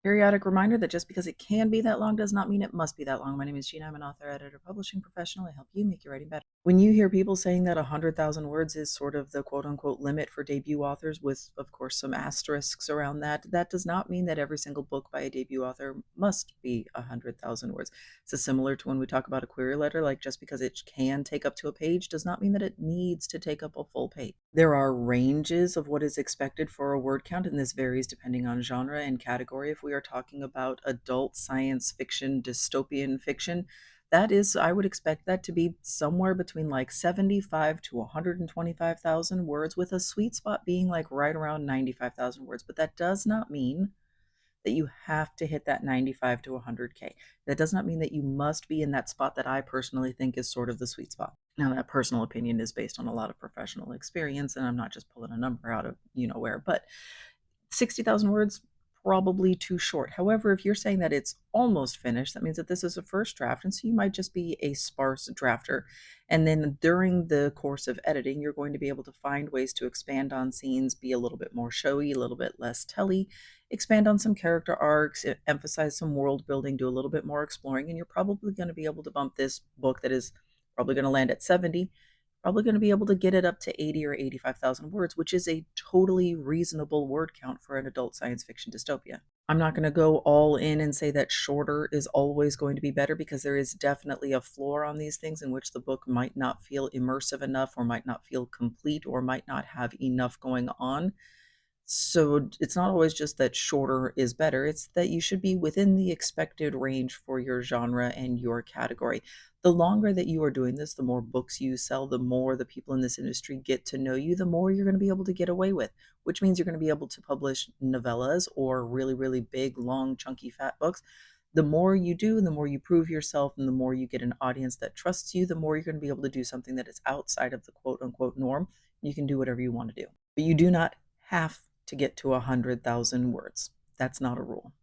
Periodic reminder that just because it can be that long does not mean it must be that long. My name is Gina. I'm an author, editor, publishing professional. I help you make your writing better. When you hear people saying that 100,000 words is sort of the quote unquote limit for debut authors, with, of course, some asterisks around that, that does not mean that every single book by a debut author must be 100,000 words. So, similar to when we talk about a query letter, like just because it can take up to a page does not mean that it needs to take up a full page. There are ranges of what is expected for a word count, and this varies depending on genre and category. If we are talking about adult science fiction, dystopian fiction, that is, I would expect that to be somewhere between like 75 to 125,000 words, with a sweet spot being like right around 95,000 words. But that does not mean that you have to hit that 95 to 100K. That does not mean that you must be in that spot that I personally think is sort of the sweet spot. Now, that personal opinion is based on a lot of professional experience, and I'm not just pulling a number out of where, but 60,000 words, probably too short. However, if you're saying that it's almost finished, that means that this is a first draft, and so you might just be a sparse drafter. And then during the course of editing, you're going to be able to find ways to expand on scenes, be a little bit more showy, a little bit less telly, expand on some character arcs, emphasize some world building, do a little bit more exploring, and you're probably going to be able to bump this book that is probably going to land at 70, probably going to be able to get it up to 80 or 85,000 words, which is a totally reasonable word count for an adult science fiction dystopia. I'm not going to go all in and say that shorter is always going to be better, because there is definitely a floor on these things in which the book might not feel immersive enough, or might not feel complete, or might not have enough going on. So it's not always just that shorter is better, it's that you should be within the expected range for your genre and your category. The longer that you are doing this, the more books you sell, the more the people in this industry get to know you, the more you're going to be able to get away with, which means you're going to be able to publish novellas or really, really big, long, chunky, fat books. The more you do, the more you prove yourself, and the more you get an audience that trusts you, the more you're going to be able to do something that is outside of the quote unquote norm. You can do whatever you want to do. But you do not have to get to 100,000 words. That's not a rule.